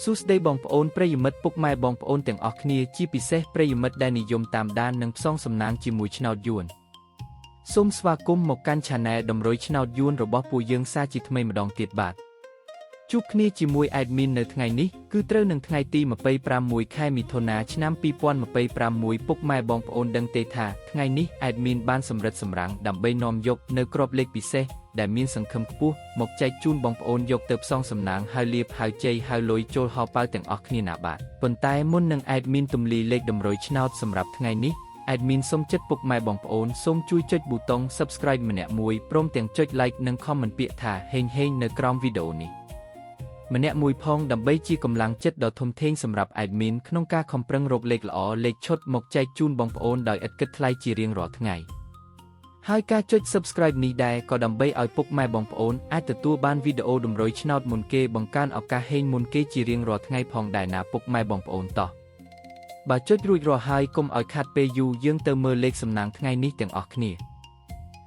សួស្តីបងប្អូនប្រិយមិត្តពុកម៉ែបងប្អូនទាំងអស់គ្នាជាពិសេសប្រិយមិត្តដែលនិយមតាមដាននិងផ្សងសំណាងជាមួយឆ្នោតយួនសូមស្វាគមន៍មកកាន់ Channel តម្រុយឆ្នោតយួនរបស់ពួកយើងសាជាថ្មីម្ដងទៀតបាទជួបគ្នាជាមួយ Admin នៅថ្ងៃនេះគឺត្រូវនឹងថ្ងៃទី26 ខែមិថុនាឆ្នាំ2026ពុកម៉ែបងប្អូនដឹងទេថាថ្ងៃនេះ Admin បានសម្រិតសម្រាំងដើម្បីនាំយកនៅក្របលេខពិសេសដែលមានសង្ឃឹមខ្ពស់មកចែកជូនបងប្អូនយកទៅផ្សងសំណាងហើយលាភហើយជ័យហើយលុយចូលហោប៉ៅទាំងអស់គ្នាណាបាទប៉ុន្តែមុននឹង Admin ទម្លាយលេខតម្រុយឆ្នោតសម្រាប់ថ្ងៃនេះ Admin សូមចិត្តពុកម៉ែបងប្អូនសូមជួយចុចប៊ូតុង Subscribe ម្នាក់មួយព្រមទាំងចុច Like និង Comment ពាក្យថាហេងហេងនៅក្រោមវីដេអូនេះម្នាក់មួយផងដើម្បីជាកម្លាំងចិត្តដ៏ធំធេងសម្រាប់ Admin ក្នុងការខំប្រឹងរកលេខល្អលេខឈុតមកចែកជូនបងប្អូនដោយឥតគិតថ្លៃជារៀងរាល់ថ្ងៃហើយការចុច Subscribe នេះដែរក៏ដើម្បីឲ្យពុកម៉ែបងប្អូនអាចទទួលបានវីដេអូតម្រុយឆ្នោតមុនគេបង្កើនឱកាសហេងមុនគេជារៀងរាល់ថ្ងៃផងដែរណាពុកម៉ែបងប្អូនតោះបើចុចរួចរាល់ហើយកុំឲ្យខាត់ពេលយូរយើងទៅមើលលេខសំណាងថ្ងៃនេះទាំងអស់គ្នា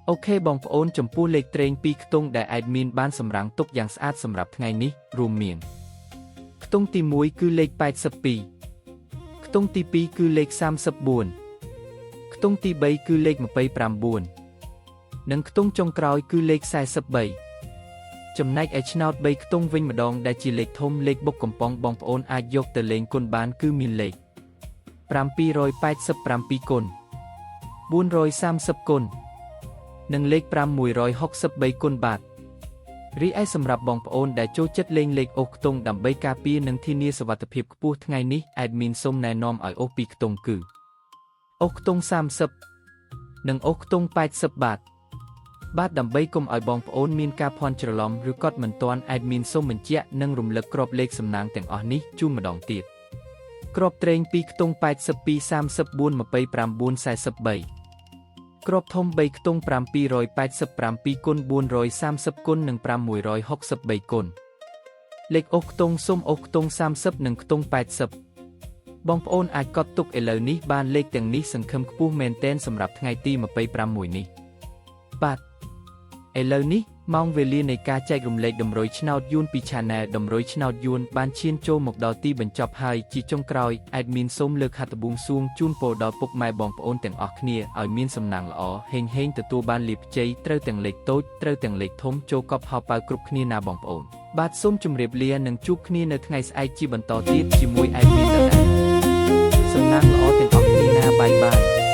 អូខេបងប្អូនចំពោះលេខត្រេង2ខ្ទង់ដែល Admin បានសម្រាំងទុកយ៉ាងស្អាតសម្រាប់ថ្ងៃនេះរួមមានខ្ទង់ទី1គឺលេខ82ខ្ទង់ទី2គឺលេខ34ខ្ទង់ទី3គឺលេខ29និងខ្ទង់ចុងក្រោយគឺលេខ43ចំណែកឯឆ្នោត3ខ្ទង់វិញម្ដងដែលជាលេខធំលេខបុកកំប៉ុងបងប្អូនអាចយកទៅលេងគុណបានគឺមានលេខ787គុណ430គុណនិងលេខ563គុណបាទរីឯសម្រាប់បងប្អូនដែលចូលចិត្តលេងលេខអូសខ្ទង់ដើម្បីការពារនិងធានាសុវត្ថិភាពខ្ពស់ថ្ងៃនេះ Admin សូមណែនាំឲ្យអូស2ខ្ទង់គឺអូសខ្ទង់30និងអូសខ្ទង់80បាទដើម្បីកុំឲ្យបងប្អូនមានការភ័ន្តច្រឡំឬកត់មិនទាន់ Admin សូមបញ្ជាក់និងរំលឹកក្របលេខសំណាងទាំងអស់នេះជូនម្ដងទៀតក្របត្រេង2ខ្ទង់82 34 29 43ក្របធំ3ខ្ទង់787គុណ430គុណនិង563គុណលេខអូសខ្ទង់សូមអូសខ្ទង់30និងខ្ទង់80បងប្អូនអាចកត់ទុកឥឡូវនេះបានលេខទាំងនេះសង្ឃឹមខ្ពស់មែនទែនសម្រាប់ថ្ងៃទី26នេះបាទឥឡូវនេះម៉ោងវេលានៃការចែករំលែកតម្រុយឆ្នោតយួនពី Channel តម្រុយឆ្នោតយួនបានឈានចូលមកដល់ទីបញ្ចប់ហើយជាចុងក្រោយ Admin សូមលើកហត្ថបួងសួងជូនពរដល់ពុកម៉ែបងប្អូនទាំងអស់គ្នាឲ្យមានសំណាងល្អហេងហេងទទួលបានលាភជ័យត្រូវទាំងលេខតូចត្រូវទាំងលេខធំចូលកប់ហោប៉ៅគ្រប់គ្នាណាបងប្អូនបាទសូមជម្រាបលានិងជួបគ្នានៅថ្ងៃស្អែកជាបន្តទៀតជាមួយ Admin ដដែលសំណាងល្អទាំងអស់គ្នាណាបាយបាយ